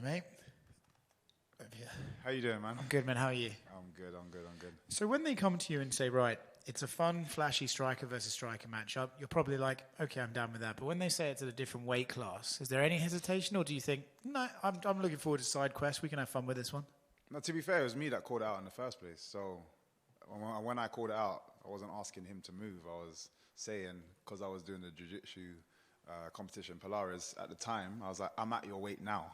mate. How you doing, man? I'm good, man. How are you? I'm good. So when they come to you and say, right, it's a fun, flashy striker versus striker matchup, you're probably like, okay, I'm down with that. But when they say it's at a different weight class, is there any hesitation, or do you think, no, I'm looking forward to side quest. We can have fun with this one? No, to be fair, it was me that called it out in the first place. So when I called it out, I wasn't asking him to move. I was saying, because I was doing the jiu-jitsu competition, Polaris, at the time, I was like, I'm at your weight now,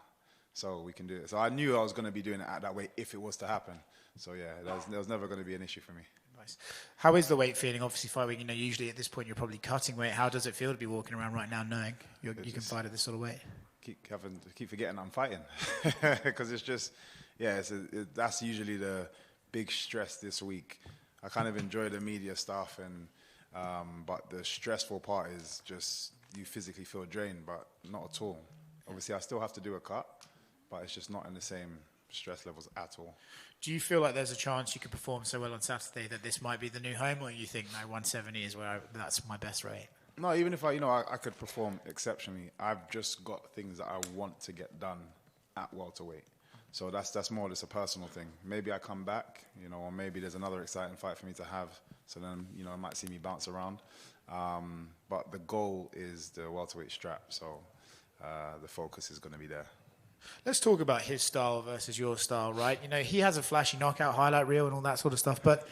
so we can do it. So I knew I was going to be doing it at that weight if it was to happen. So yeah, there was never going to be an issue for me. Nice. How is the weight feeling? Obviously, fighting, usually at this point you're probably cutting weight. How does it feel to be walking around right now knowing you can fight at this sort of weight? Keep forgetting I'm fighting, because it's just, yeah, that's usually the big stress this week. I kind of enjoy the media stuff, but the stressful part is just you physically feel drained, but not at all. Obviously, I still have to do a cut, but it's just not in the same stress levels at all. Do you feel like there's a chance you could perform so well on Saturday that this might be the new home, or you think, no, 170 is that's my best rate? No, even if I could perform exceptionally, I've just got things that I want to get done at welterweight. So that's more just a personal thing. Maybe I come back, or maybe there's another exciting fight for me to have. So then, I might see me bounce around. But the goal is the welterweight strap. So the focus is going to be there. Let's talk about his style versus your style, right? He has a flashy knockout highlight reel and all that sort of stuff, but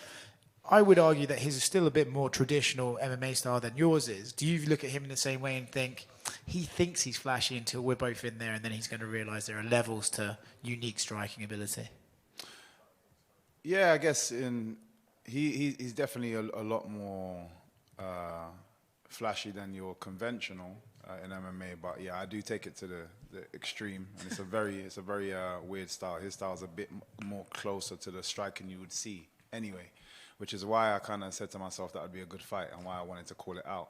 I would argue that his is still a bit more traditional MMA style than yours is. Do you look at him in the same way and think he thinks he's flashy until we're both in there, and then he's going to realize there are levels to unique striking ability? Yeah, I guess he's definitely a lot more flashy than your conventional in MMA, but yeah, I do take it to the extreme, and it's a very weird style. His style is a bit more closer to the striking you would see anyway, which is why I kind of said to myself that would be a good fight and why I wanted to call it out.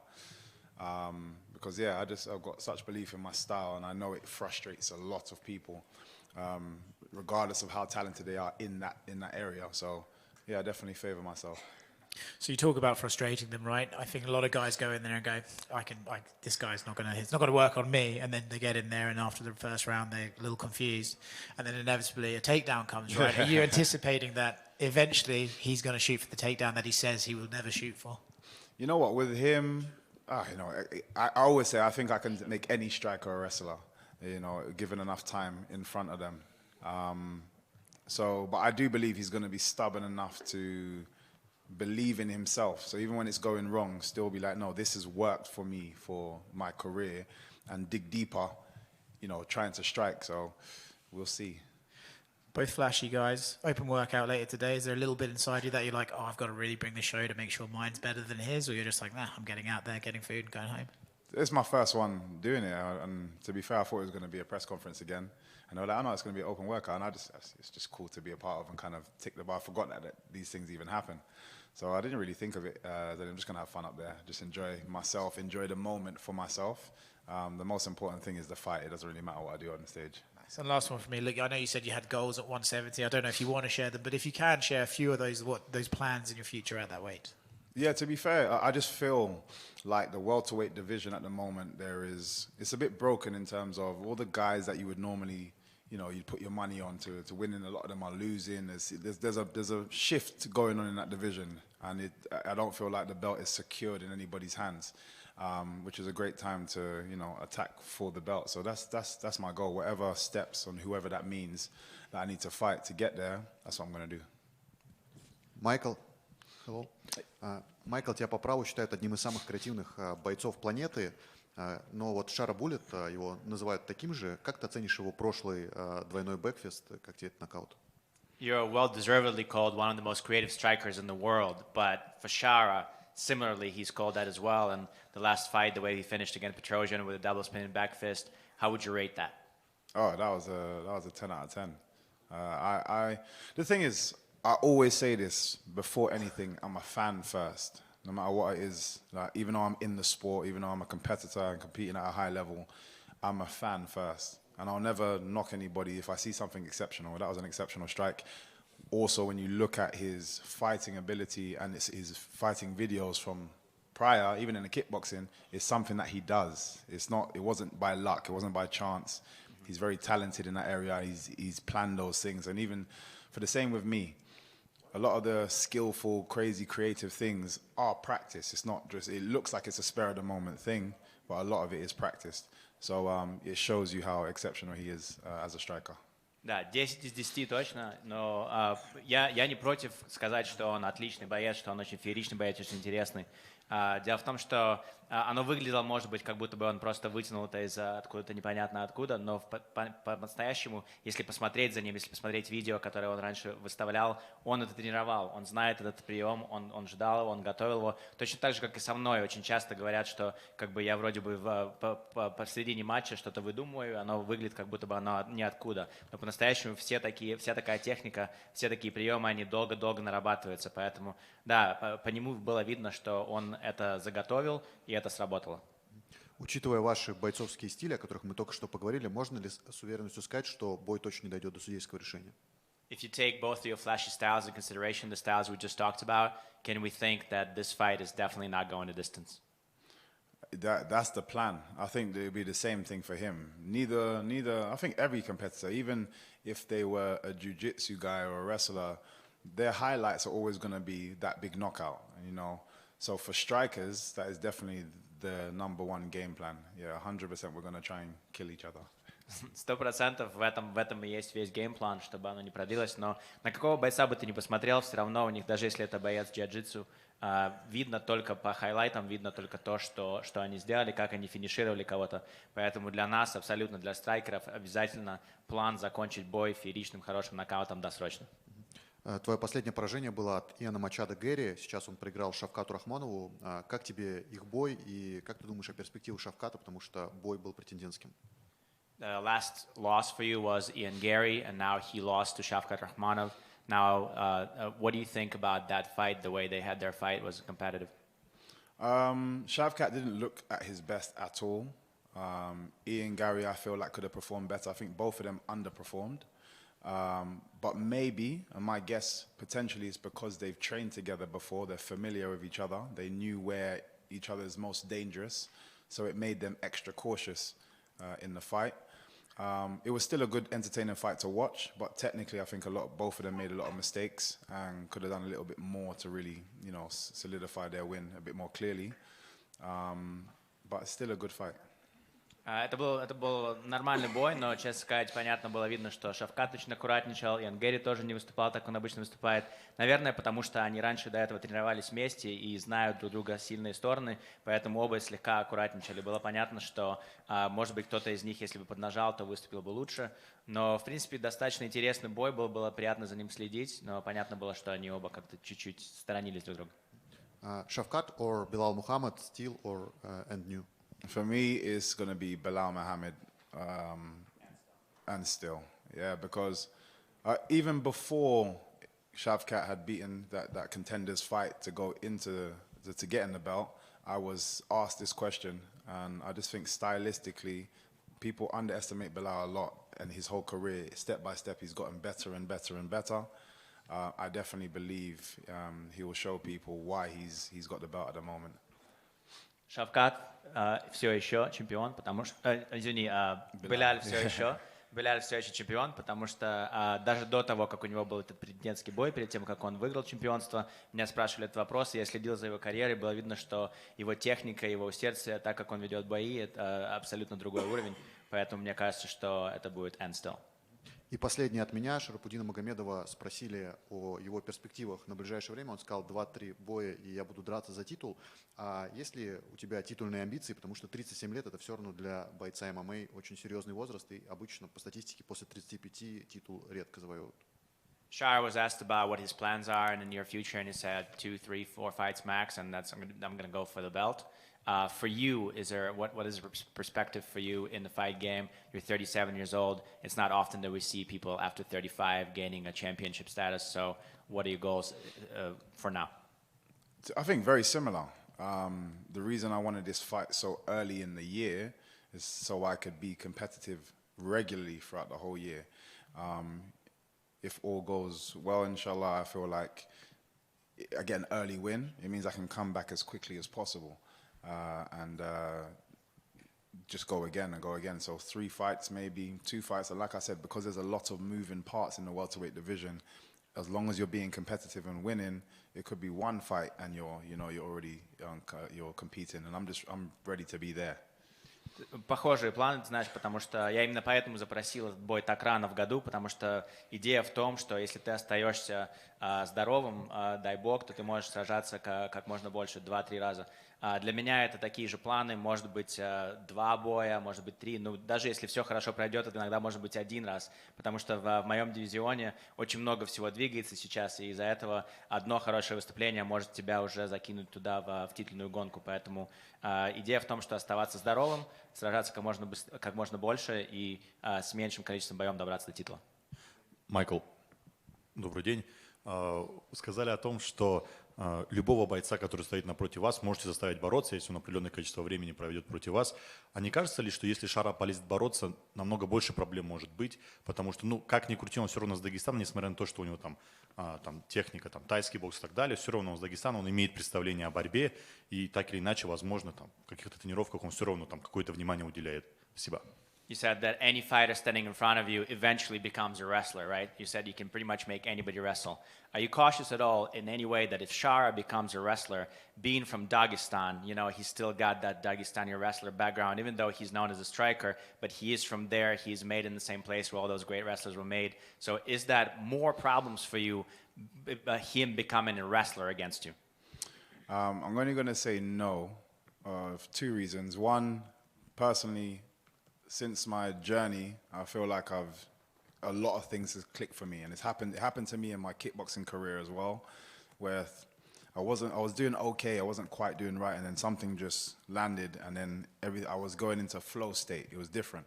Because yeah, I've got such belief in my style, and I know it frustrates a lot of people, regardless of how talented they are in that area. So yeah, I definitely favor myself. So you talk about frustrating them, right? I think a lot of guys go in there and go, this guy's it's not gonna work on me, and then they get in there, and after the first round they're a little confused, and then inevitably a takedown comes, right? Are you anticipating that eventually he's gonna shoot for the takedown that he says he will never shoot for? You know what, with him, I always say I think I can make any striker a wrestler, given enough time in front of them. But I do believe he's going to be stubborn enough to believe in himself. So even when it's going wrong, still be like, no, this has worked for me for my career, and dig deeper, trying to strike. So we'll see. Both flashy guys. Open workout later today. Is there a little bit inside you that you're like, I've got to really bring the show to make sure mine's better than his? Or you're just like, nah, I'm getting out there, getting food and going home? It's my first one doing it. And to be fair, I thought it was going to be a press conference again. And I was like, I know it's going to be an open workout. And it's just cool to be a part of and kind of tick the bar. I forgot that these things even happen. So I didn't really think of it. That I'm just going to have fun up there. Just enjoy myself, enjoy the moment for myself. The most important thing is the fight. It doesn't really matter what I do on the stage. And last one for me. Look, I know you said you had goals at 170. I don't know if you want to share them, but if you can share a few of those plans in your future at that weight. Yeah, to be fair, I just feel like the welterweight division at the moment, it's a bit broken in terms of all the guys that you would normally, you'd put your money on to win, and a lot of them are losing. There's a shift going on in that division, and I don't feel like the belt is secured in anybody's hands. Which is a great time to, attack for the belt. So that's my goal. Whatever steps on whoever that means that I need to fight to get there, that's what I'm going to do. Майкл, Майкл, тебя по праву считают одним из самых креативных бойцов планеты, но вот Шара Буллет, его называют таким же. Как ты оценишь его прошлый двойной бэкфист, как тебе этот нокаут? You're well-deservedly called one of the most creative strikers in the world, but for Shara, similarly, he's called that as well. And the last fight, the way he finished against Petrosian with a double spinning back fist, how would you rate that? Oh, that was a 10 out of 10. The thing is, I always say this before anything. I'm a fan first, no matter what it is. Like, even though I'm in the sport, even though I'm a competitor and competing at a high level, I'm a fan first, and I'll never knock anybody if I see something exceptional. That was an exceptional strike. Also, when you look at his fighting ability and his fighting videos from prior, even in the kickboxing, it's something that he does. It wasn't by luck. It wasn't by chance. He's very talented in that area. He's planned those things. And even for the same with me, a lot of the skillful, crazy, creative things are practice. It's not just, it looks like it's a spur of the moment thing, but a lot of it is practiced. So it shows you how exceptional he is as a striker. Да, 10 из 10 точно, но я не против сказать, что он отличный боец, что он очень фееричный боец, очень интересный. Дело в том, что оно выглядело, может быть, как будто бы он просто вытянул это из откуда-то непонятно откуда, но по-настоящему, если посмотреть за ним, если посмотреть видео, которое он раньше выставлял, он это тренировал, он знает этот прием, он ждал его, он готовил его. Точно так же, как и со мной. Очень часто говорят, что как бы я вроде бы посередине матча что-то выдумываю, оно выглядит, как будто бы оно ниоткуда. Но по-настоящему вся такая техника, все такие приемы, они долго-долго нарабатываются. Поэтому, да, по нему было видно, что он это заготовил, и это сработало. Учитывая ваши бойцовские стили, о которых мы только что поговорили, можно ли с уверенностью сказать, что бой точно не дойдет до судейского решения? If you take both of your flashy styles in consideration, the styles we just talked about, can we think that this fight is definitely not going to distance? That's the plan. I think it would be the same thing for him. Neither. I think every competitor, even if they were a jiu-jitsu guy or a wrestler, their highlights are always going to be that big knockout, you know. So for strikers, that is definitely the number one game plan. Yeah, 100% we're going to try and kill each other. 100% в этом и есть весь геймплан, чтобы оно не продлилось. Но на какого бойца бы ты ни посмотрел, все равно у них, даже если это боец джиу-джитсу, видно только по хайлайтам, видно только то, что они сделали, как они финишировали кого-то. Поэтому для нас, абсолютно для страйкеров, обязательно план закончить бой фееричным, хорошим нокаутом досрочно. Твое последнее поражение было от Иана Мачадо Гэри. Сейчас он проиграл Шавкату Рахмонову. Как тебе их бой и как ты думаешь о перспективах Шавката, потому что бой был претендентским? The last loss for you was Ian Gary, and now he lost to Shavkat Rakhmonov. Now, what do you think about that fight? The way they had their fight was competitive. Shavkat didn't look at his best at all. Ian Gary, I feel like could have performed better. I think both of them underperformed. But maybe, and my guess potentially is because they've trained together before, they're familiar with each other, they knew where each other is most dangerous, so it made them extra cautious in the fight. It was still a good, entertaining fight to watch, but technically I think both of them made a lot of mistakes and could have done a little bit more to really, you know, solidify their win a bit more clearly. But it's still a good fight. Это был нормальный бой, но, честно сказать, понятно было видно, что Шавкат очень аккуратничал, Иан Гэри тоже не выступал так, как он обычно выступает. Наверное, потому что они раньше до этого тренировались вместе и знают друг друга сильные стороны, поэтому оба слегка аккуратничали. Было понятно, что, может быть, кто-то из них, если бы поднажал, то выступил бы лучше. Но, в принципе, достаточно интересный бой был, было приятно за ним следить, но понятно было, что они оба как-то чуть-чуть сторонились друг друга. Шавкат or Bilal Muhammad, still or and new? For me, it's going to be Bilal Muhammad and still. Yeah, because even before Shavkat had beaten that contenders fight to go into to get in the belt, I was asked this question, and I just think stylistically, people underestimate Bilal a lot, and his whole career, step by step, he's gotten better and better and better. I definitely believe he will show people why he's got the belt at the moment. Шавкат все еще чемпион, потому что, Беляль все еще чемпион, потому что даже до того, как у него был этот претендентский бой, перед тем, как он выиграл чемпионство, меня спрашивали этот вопрос, и я следил за его карьерой, было видно, что его техника, его усердие, так как он ведет бои, это абсолютно другой уровень, поэтому мне кажется, что это будет end still. И последнее от меня. Шарапудина Магомедова спросили о его перспективах на ближайшее время. Он сказал 2-3 боя, и я буду драться за титул. А есть ли у тебя титульные амбиции? Потому что 37 лет – это все равно для бойца ММА очень серьезный возраст. И обычно по статистике после 35 титул редко завоевывают. Shara was asked about what his plans are in the near future, and he said 2, 3, 4 fights max, and I'm going to go for the belt. For you, what is the perspective for you in the fight game? You're 37 years old. It's not often that we see people after 35 gaining a championship status. So what are your goals for now? I think very similar. The reason I wanted this fight so early in the year is so I could be competitive regularly throughout the whole year. If all goes well, inshallah, I feel like I get an early win. It means I can come back as quickly as possible. And just go again and go again. So 3 fights, maybe 2 fights. And like I said, because there's a lot of moving parts in the welterweight division, as long as you're being competitive and winning, it could be 1 fight and you're already you're competing. And I'm ready to be there. Похожие планы, ты знаешь, потому что я именно поэтому запросил этот бой так рано в году, потому что идея в том, что если ты остаешься здоровым, дай бог, то ты можешь сражаться как можно больше, 2-3 раза. Для меня это такие же планы, может быть 2 боя, может быть 3, ну даже если все хорошо пройдет, это иногда может быть 1 раз, потому что в моем дивизионе очень много всего двигается сейчас, и из-за этого одно хорошее выступление может тебя уже закинуть туда в титульную гонку, поэтому идея в том, что оставаться здоровым, сражаться как можно больше и с меньшим количеством боев добраться до титула. Майкл, добрый день. Сказали о том, что любого бойца, который стоит напротив вас, можете заставить бороться, если он определенное количество времени проведет против вас. А не кажется ли, что если Шара полезет бороться, намного больше проблем может быть? Потому что, ну, как ни крути, он все равно с Дагестана, несмотря на то, что у него там техника, там, тайский бокс и так далее, все равно он с Дагестана, он имеет представление о борьбе, и так или иначе, возможно, там, в каких-то тренировках он все равно там какое-то внимание уделяет. Спасибо. You said that any fighter standing in front of you eventually becomes a wrestler, right? You said you can pretty much make anybody wrestle. Are you cautious at all in any way that if Shara becomes a wrestler, being from Dagestan, you know, he's still got that Dagestani wrestler background, even though he's known as a striker, but he is from there, he's made in the same place where all those great wrestlers were made. So is that more problems for you, him becoming a wrestler against you? I'm only going to say no, for 2 reasons. One, personally, since my journey, I feel like a lot of things has clicked for me, and it happened to me in my kickboxing career as well, where I was doing okay, I wasn't quite doing right, and then something just landed, and then I was going into flow state. It was different,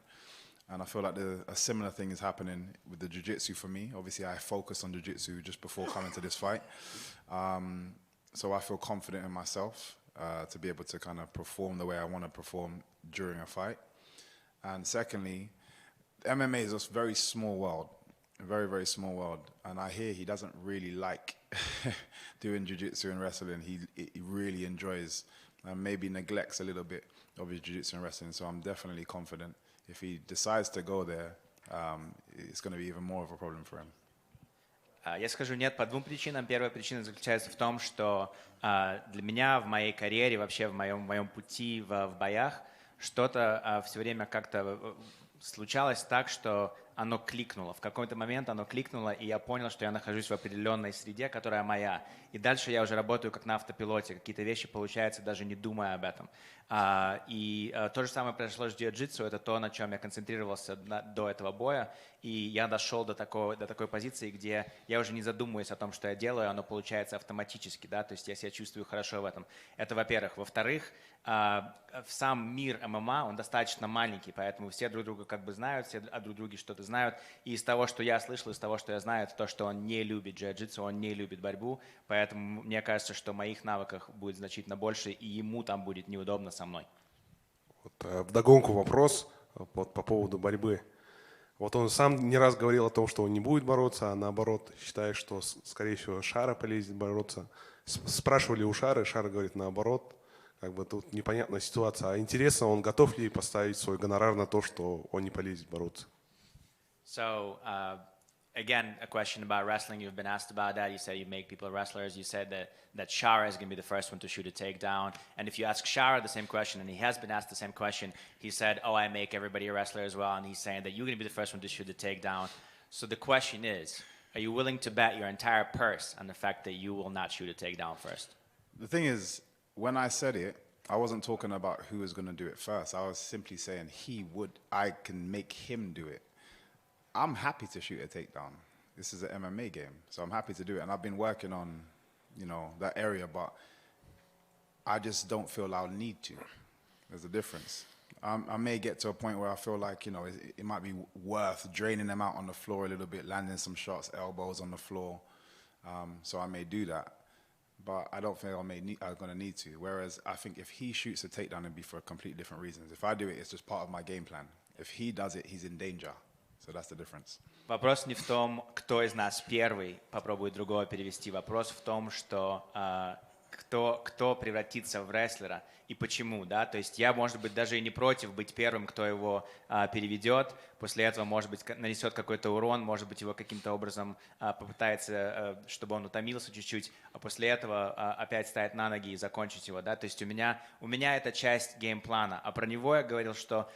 and I feel like a similar thing is happening with the jiu-jitsu for me. Obviously, I focused on jiu-jitsu just before coming to this fight, so I feel confident in myself to be able to kind of perform the way I want to perform during a fight. And secondly, MMA is a very small world, a very, very small world. And I hear he doesn't really like doing jiu-jitsu and wrestling. He really enjoys and maybe neglects a little bit of his jiu-jitsu and wrestling. So I'm definitely confident if he decides to go there, it's going to be even more of a problem for him. Я скажу нет по 2 причинам. Первая причина заключается в том, что для меня в моей карьере, вообще в моем пути в боях, что-то все время как-то случалось так, что оно кликнуло. В какой-то момент оно кликнуло, и я понял, что я нахожусь в определенной среде, которая моя. И дальше я уже работаю как на автопилоте. Какие-то вещи получаются, даже не думая об этом. И то же самое произошло с джиу-джитсу. Это то, на чем я концентрировался до этого боя. И я дошел до такой позиции, где я уже не задумываюсь о том, что я делаю, оно получается автоматически. Да? То есть я себя чувствую хорошо в этом. Это во-первых. Во-вторых, сам мир ММА, он достаточно маленький, поэтому все друг друга как бы знают, все о друг друге что-то знают. И из того, что я слышал, из того, что я знаю, это то, что он не любит джиу-джитсу, он не любит борьбу. Поэтому мне кажется, что в моих навыках будет значительно больше, и ему там будет неудобно со мной. Вот, вдогонку вопрос по поводу борьбы. Вот он сам не раз говорил о том, что он не будет бороться, а наоборот считает, что, скорее всего, Шара полезет бороться. Спрашивали у Шары, Шара говорит наоборот. Как бы тут непонятная ситуация. А интересно, он готов ли поставить свой гонорар на то, что он не полезет бороться? So, again, a question about wrestling. You've been asked about that. You said you make people wrestlers. You said that Shara is going to be the first one to shoot a takedown. And if you ask Shara the same question, and he has been asked the same question, he said, oh, I make everybody a wrestler as well. And he's saying that you're going to be the first one to shoot the takedown. So the question is, are you willing to bet your entire purse on the fact that you will not shoot a takedown first? The thing is, when I said it, I wasn't talking about who was going to do it first. I was simply saying I can make him do it. I'm happy to shoot a takedown. This is an MMA game, so I'm happy to do it. And I've been working on, that area, but I just don't feel I'll need to. There's a difference. I may get to a point where I feel like, it might be worth draining them out on the floor a little bit, landing some shots, elbows on the floor. So I may do that. But I don't think I'm going to need to. Whereas I think if he shoots a takedown, it'd be for completely different reasons. If I do it, it's just part of my game plan. If he does it, he's in danger. So that's the difference. Вопрос не в том, кто из нас первый попробует другого перевести. Вопрос в том, что кто превратится в рестлера. и почему, да, то есть я, может быть, даже и не против быть первым, кто его переведет, после этого, может быть, нанесет какой-то урон, может быть, его каким-то образом попытается, чтобы он утомился чуть-чуть, а после этого опять встать на ноги и закончить его, да, то есть у меня это часть геймплана, а про него я говорил, что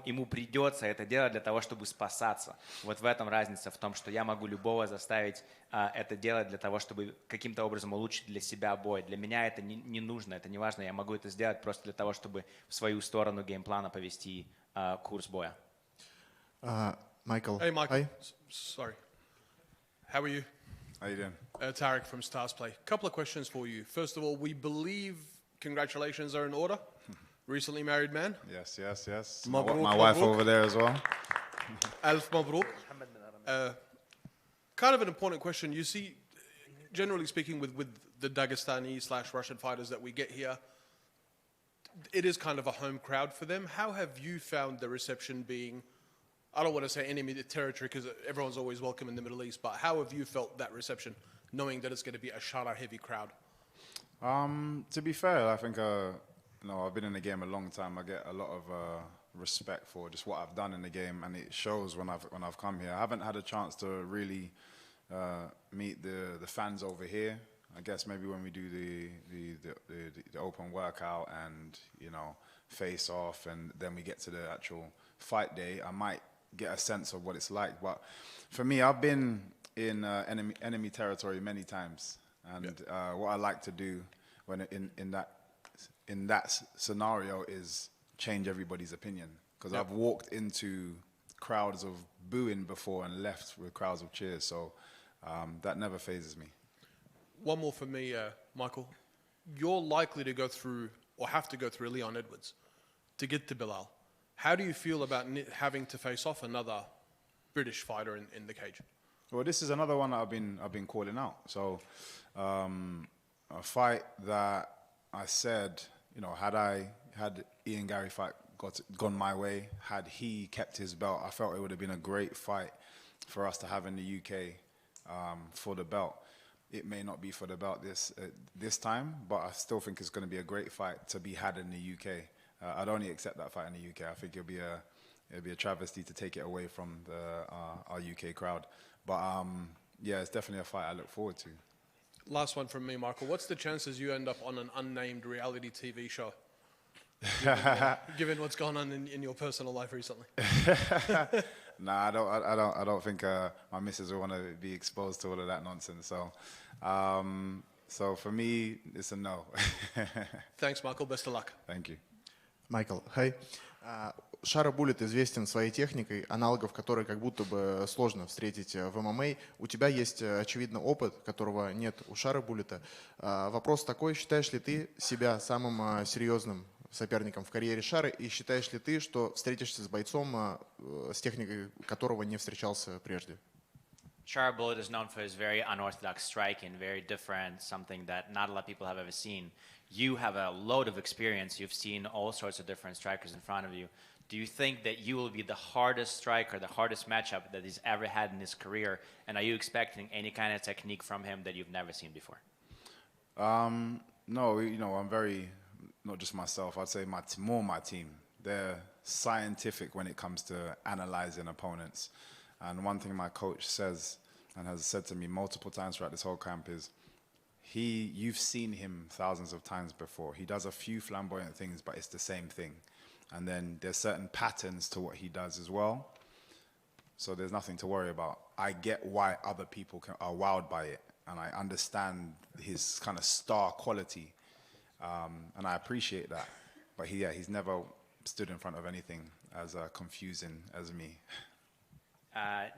ему придется это делать для того, чтобы спасаться. Вот в этом разница, в том, что я могу любого заставить это делать для того, чтобы каким-то образом улучшить для себя бой. Для меня это не нужно, это не важно, я могу это сделать просто для того, чтобы в свою сторону геймплана повести курс боя. Michael. Hey, Michael. Hi. Sorry. How are you? How you doing? Tarek from Stars Play. Couple of questions for you. First of all, we believe congratulations are in order. Recently married man. Yes, yes, yes. Mabruk, My wife mabruk. over there as well. Alf Mabruk. Kind of an important question. You see, generally speaking, with the Dagestani/Russian fighters that we get here, it is kind of a home crowd for them. How have you found the reception being, I don't want to say enemy territory because everyone's always welcome in the Middle East, but how have you felt that reception, knowing that it's going to be a Shara-heavy crowd? To be fair, I think, I've been in the game a long time. I get a lot of respect for just what I've done in the game, and it shows when I've come here. I haven't had a chance to really meet the fans over here. I guess maybe when we do the open workout and face off, and then we get to the actual fight day, I might get a sense of what it's like. But for me, I've been in enemy territory many times, and what I like to do when in that scenario is change everybody's opinion, because I've walked into crowds of booing before and left with crowds of cheers, so that never phases me. One more for me, Michael. You're likely to go through, or have to go through, Leon Edwards to get to Bilal. How do you feel about having to face off another British fighter in the cage? Well, this is another one that I've been calling out. So, a fight that I said, had Ian Gary fight gone my way, had he kept his belt, I felt it would have been a great fight for us to have in the UK for the belt. It may not be for the belt this time, but I still think it's going to be a great fight to be had in the UK. I'd only accept that fight in the UK. I think it'll be a travesty to take it away from our UK crowd. But it's definitely a fight I look forward to. Last one from me, Michael. What's the chances you end up on an unnamed reality TV show? Given what's gone on in your personal life recently. Nah, I don't think my missus will want to be exposed to all of that nonsense. So for me, it's a no. Thanks, Michael. Best of luck. Thank you. Майкл, хай. Шара Буллет известен своей техникой, аналогов которой как будто бы сложно встретить в ММА. У тебя есть, очевидно, опыт, которого нет у Шара Буллета. Вопрос такой: считаешь ли ты себя самым серьезным соперником в карьере Шары, и считаешь ли ты, что встретишься с бойцом, с техникой которого не встречался прежде? Shara Bullet is known for his very unorthodox striking, very different, something that not a lot of people have ever seen. You have a load of experience. You've seen all sorts of different strikers in front of you. Do you think that you will be the hardest striker, the hardest matchup that he's ever had in his career? And are you expecting any kind of technique from him that you've never seen before? No, I'm very, not just myself, I'd say more my team. They're scientific when it comes to analyzing opponents. And one thing my coach says, and has said to me multiple times throughout this whole camp, is you've seen him thousands of times before. He does a few flamboyant things, but it's the same thing. And then there's certain patterns to what he does as well. So there's nothing to worry about. I get why other people are wowed by it, and I understand his kind of star quality, and I appreciate that. But he's never stood in front of anything as confusing as me.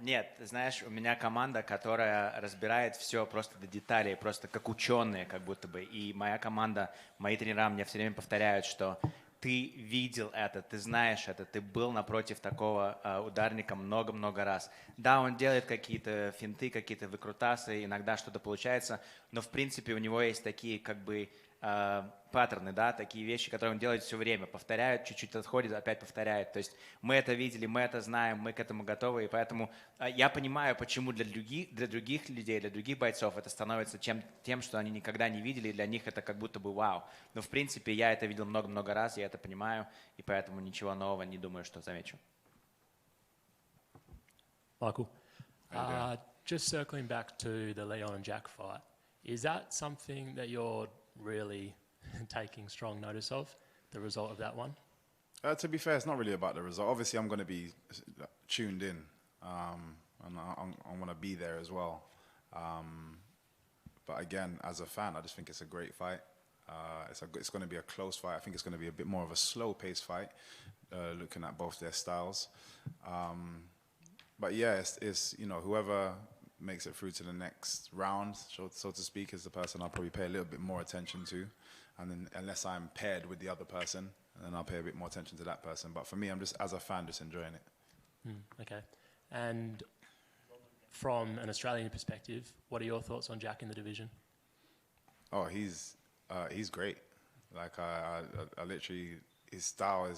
Нет, ты знаешь, у меня команда, которая разбирает все просто до деталей, просто как ученые, как будто бы. И моя команда, мои тренера мне все время повторяют, что ты видел это, ты знаешь это, ты был напротив такого ударника много-много раз. Да, он делает какие-то финты, какие-то выкрутасы, иногда что-то получается, но в принципе у него есть такие как бы паттерны, да, такие вещи, которые он делает все время, повторяет, чуть-чуть отходит, опять повторяет. То есть мы это видели, мы это знаем, мы к этому готовы, и поэтому я понимаю, почему для других людей, для других бойцов это становится тем, что они никогда не видели, и для них это как будто бы вау. Но в принципе я это видел много-много раз, я это понимаю, и поэтому ничего нового не думаю, что замечу. Michael, just circling back to the Leon and Jack fight, is that something that you're really taking strong notice of, the result of that one? To be fair, it's not really about the result. Obviously, I'm going to be tuned in, and I want to be there as well. But again, as a fan, I just think it's a great fight. It's going to be a close fight. I think it's going to be a bit more of a slow-paced fight, looking at both their styles. But yeah, it's whoever makes it through to the next round, so to speak, is the person I'll probably pay a little bit more attention to. And then unless I'm paired with the other person, then I'll pay a bit more attention to that person. But for me, I'm just, as a fan, just enjoying it. Okay. And from an Australian perspective, what are your thoughts on Jack in the division? Oh, he's great. Like I literally, his style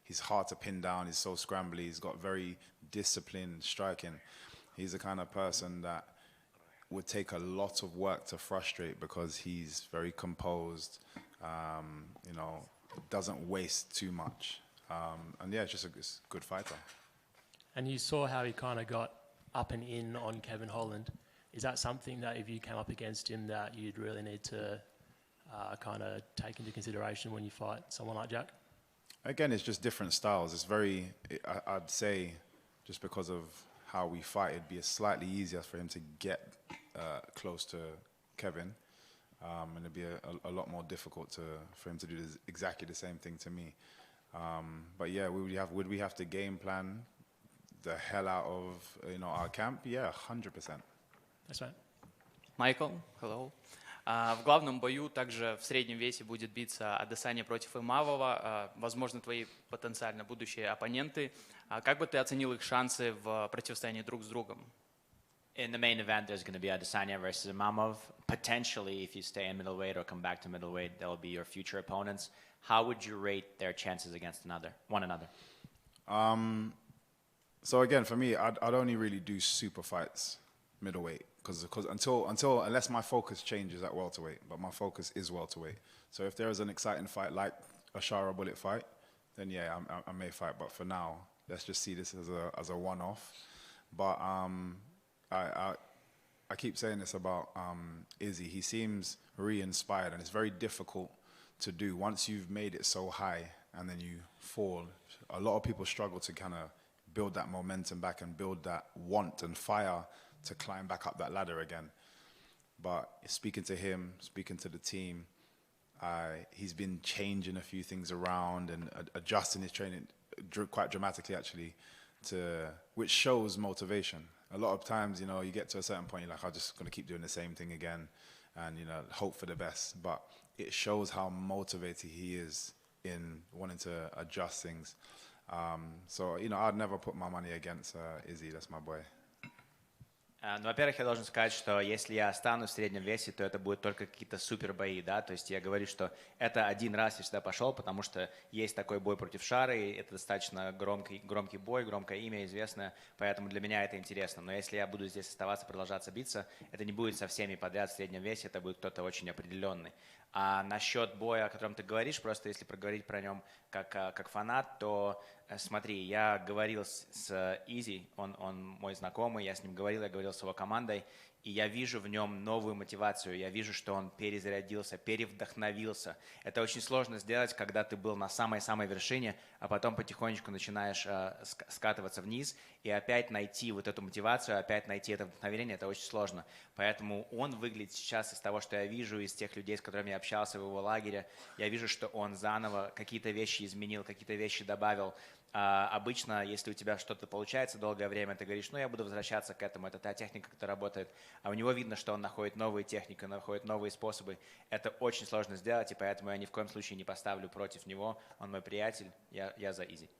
he's hard to pin down. He's so scrambly. He's got very disciplined striking. He's the kind of person that would take a lot of work to frustrate because he's very composed, doesn't waste too much. And yeah, it's just a good fighter. And you saw how he kind of got up and in on Kevin Holland. Is that something that if you came up against him that you'd really need to kind of take into consideration when you fight someone like Jack? Again, it's just different styles. It's I'd say, just because of how we fight, it'd be slightly easier for him to get close to Kevin, and it'd be a lot more difficult for him to do exactly the same thing to me. But yeah, would we have to game plan the hell out of our camp? Yeah, 100%. That's right. Michael, hello. В главном бою также в среднем весе будет биться Адесanya против Имавова, возможно, твои потенциально будущие оппоненты. Как бы ты оценил их шансы в противостоянии друг с другом? In the main event, there's going to be Adesanya versus Imavov. Potentially, if you stay in middleweight or come back to middleweight, they'll be your future opponents. How would you rate their chances against one another? So again, for me, I'd only really do super fights middleweight because unless my focus changes at welterweight, but my focus is welterweight. So if there is an exciting fight like a Shara Bullet fight, then yeah, I may fight. But for now, let's just see this as a one-off. But I keep saying this about Izzy. He seems re-inspired, and it's very difficult to do once you've made it so high and then you fall. A lot of people struggle to kind of build that momentum back and build that want and fire to climb back up that ladder again. But speaking to him, speaking to the team, he's been changing a few things around and adjusting his training quite dramatically, actually, which shows motivation. A lot of times, you get to a certain point, you're like, I'm just going to keep doing the same thing again and, hope for the best. But it shows how motivated he is in wanting to adjust things. So, I'd never put my money against Izzy. That's my boy. Ну, во-первых, я должен сказать, что если я останусь в среднем весе, то это будут только какие-то супер бои, да, то есть я говорю, что это один раз я сюда пошел, потому что есть такой бой против Шары, и это достаточно громкий бой, громкое имя, известное, поэтому для меня это интересно, но если я буду здесь оставаться, продолжаться биться, это не будет со всеми подряд в среднем весе, это будет кто-то очень определенный. А насчет боя, о котором ты говоришь, просто если проговорить про нем как фанат, то смотри, я говорил с Izzy, он мой знакомый, я с ним говорил, я говорил с его командой, и я вижу в нем новую мотивацию, я вижу, что он перезарядился, перевдохновился. Это очень сложно сделать, когда ты был на самой-самой вершине, а потом потихонечку начинаешь скатываться вниз, и опять найти вот эту мотивацию, опять найти это вдохновение, это очень сложно. Поэтому он выглядит сейчас из того, что я вижу, из тех людей, с которыми я общался в его лагере, я вижу, что он заново какие-то вещи изменил, какие-то вещи добавил. Обычно, если у тебя что-то получается долгое время, ты говоришь, я буду возвращаться к этому, это та техника, которая работает. А у него видно, что он находит новые техники, находит новые способы. Это очень сложно сделать, и поэтому я ни в коем случае не поставлю против него. Он мой приятель, я за Izzy.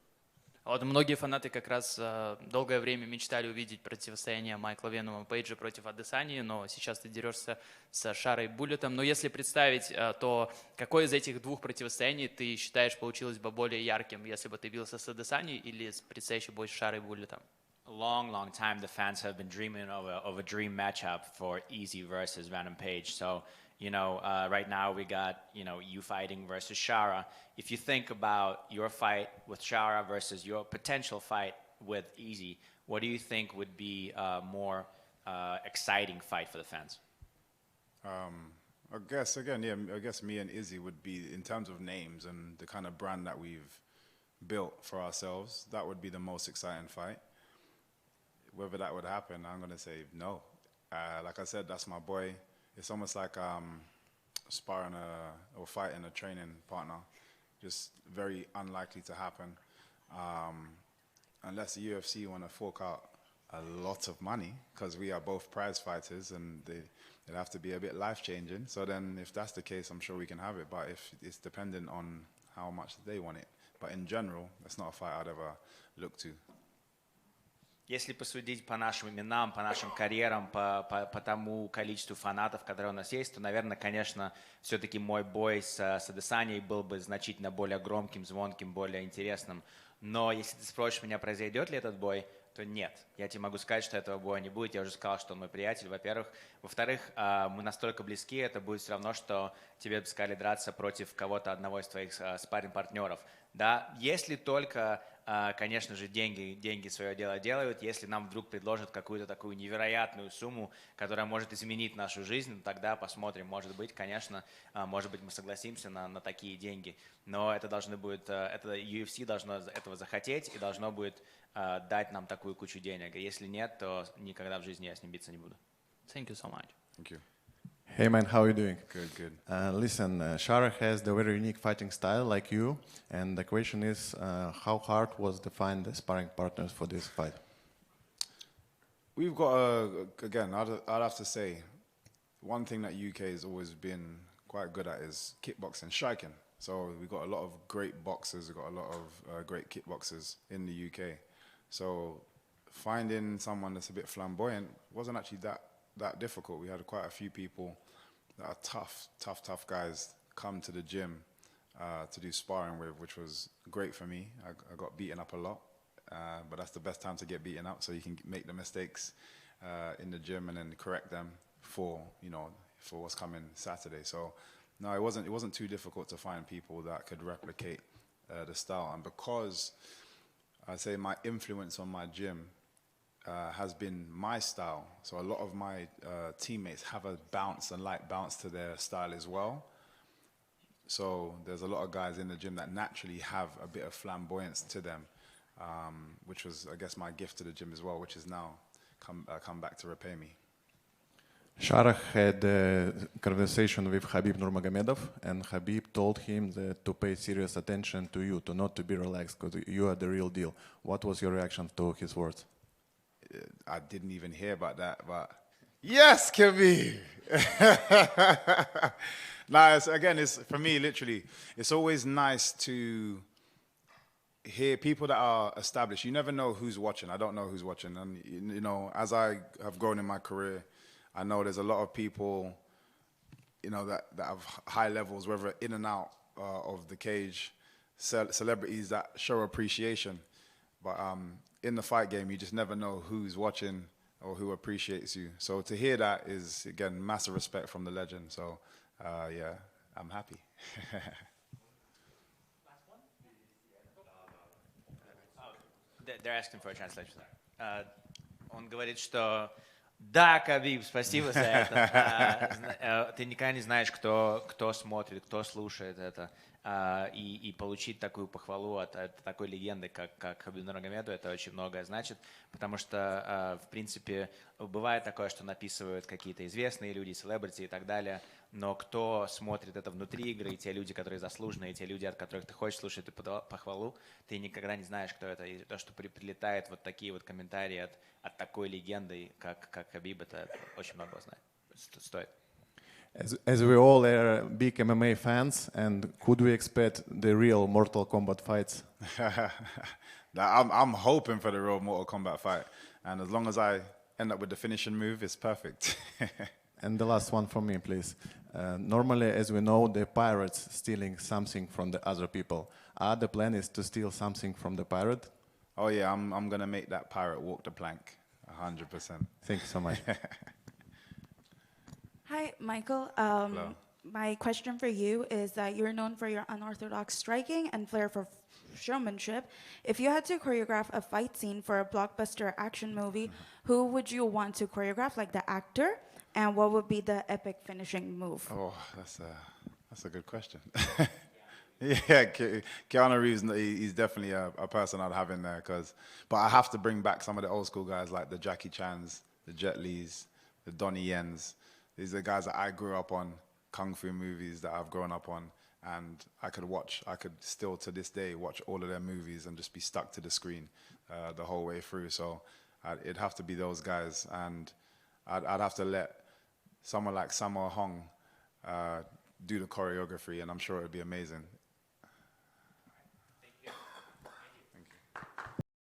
Вот многие фанаты как раз долгое время мечтали увидеть противостояние Майкла Венома Пейджа против Адесании, но сейчас ты дерешься с Шарой Буллетом. Но если представить, то какое из этих двух противостояний ты считаешь получилось бы более ярким, если бы ты бился с Адесанией или с предстоящий бой с Шарой Буллетом? Long time the fans have been dreaming of a dream matchup for Izzy versus Venom Page. So, right now we got, you fighting versus Shara. If you think about your fight with Shara versus your potential fight with Izzy, what do you think would be a more exciting fight for the fans? I guess me and Izzy would be, in terms of names and the kind of brand that we've built for ourselves, that would be the most exciting fight. Whether that would happen, I'm going to say no. Like I said, that's my boy. It's almost like sparring or fighting a training partner. Just very unlikely to happen. Unless the UFC want to fork out a lot of money, because we are both prize fighters and it'll have to be a bit life-changing. So then if that's the case, I'm sure we can have it. But if it's dependent on how much they want it. But in general, that's not a fight I'd ever look to. Если посудить по нашим именам, по нашим карьерам, по тому количеству фанатов, которые у нас есть, то, наверное, конечно, все-таки мой бой с Адесанией был бы значительно более громким, звонким, более интересным. Но если ты спросишь меня, произойдет ли этот бой, то нет. Я тебе могу сказать, что этого боя не будет. Я уже сказал, что он мой приятель, во-первых. Во-вторых, мы настолько близки, это будет все равно, что тебе бы сказали драться против кого-то, одного из твоих спарринг-партнеров. Да, если только, конечно же, деньги свое дело делают, если нам вдруг предложат какую-то такую невероятную сумму, которая может изменить нашу жизнь, тогда посмотрим, может быть, конечно, может быть, мы согласимся на такие деньги, но это должны будет, это UFC должно этого захотеть и должно будет дать нам такую кучу денег. Если нет, то никогда в жизни я с ним биться не буду. Thank you so much. Thank you. Hey man, how are you doing? Good. Listen, Shara has the very unique fighting style like you, and the question is, how hard was to find the sparring partners for this fight? We've got, again, I'd have to say, one thing that UK has always been quite good at is kickboxing, striking. So we've got a lot of great boxers, we've got a lot of great kickboxers in the UK. So finding someone that's a bit flamboyant wasn't actually that difficult. We had quite a few people that are tough guys come to the gym to do sparring with, which was great for me. I got beaten up a lot, but that's the best time to get beaten up, so you can make the mistakes in the gym and then correct them for what's coming Saturday. So no, it wasn't too difficult to find people that could replicate the style. And because I say my influence on my gym has been my style. So a lot of my teammates have a bounce and light bounce to their style as well. So there's a lot of guys in the gym that naturally have a bit of flamboyance to them, which was, I guess, my gift to the gym as well, which has now come back to repay me. Shara had a conversation with Khabib Nurmagomedov, and Khabib told him that to pay serious attention to you, not to be relaxed, because you are the real deal. What was your reaction to his words? I didn't even hear about that, but yes, Khabib. It's for me, literally, it's always nice to hear people that are established. You never know who's watching. I don't know who's watching. And, as I have grown in my career, I know there's a lot of people, that have high levels, whether in and out of the cage, celebrities that show appreciation. But in the fight game, you just never know who's watching or who appreciates you. So to hear that is, again, massive respect from the legend. So, yeah, I'm happy. They're asking for a translation. Он говорит, что да, Кhabib, спасибо за это. Ты никогда не знаешь, кто смотрит, кто слушает это. И получить такую похвалу от такой легенды, как Хабиб Нурмагомедов, это очень многое значит, потому что, в принципе, бывает такое, что написывают какие-то известные люди, селебрити и так далее, но кто смотрит это внутри игры, и те люди, которые заслуженные, и те люди, от которых ты хочешь слушать эту похвалу, ты никогда не знаешь, кто это. И то, что прилетает вот такие вот комментарии от такой легенды, как Хабиб, это очень много знает, стоит. As we all are big MMA fans, and could we expect the real Mortal Kombat fights? I'm hoping for the real Mortal Kombat fight, and as long as I end up with the finishing move, it's perfect. And the last one for me, please. Normally, as we know, the pirates stealing something from the other people. The plan is to steal something from the pirate? Oh yeah, I'm gonna make that pirate walk the plank, 100%. Thank you so much. Hi, Michael. Hello. My question for you is that you're known for your unorthodox striking and flair for showmanship. If you had to choreograph a fight scene for a blockbuster action movie, who would you want to choreograph, like the actor? And what would be the epic finishing move? Oh, that's a good question. Yeah, Keanu Reeves, he's definitely a person I'd have in there. But I have to bring back some of the old school guys like the Jackie Chans, the Jet Lis, the Donnie Yens. These are the guys that I grew up on, kung fu movies that I've grown up on, and I could still to this day watch all of their movies and just be stuck to the screen the whole way through. So it'd have to be those guys, and I'd have to let someone like Sammo Hung do the choreography, and I'm sure it'd be amazing.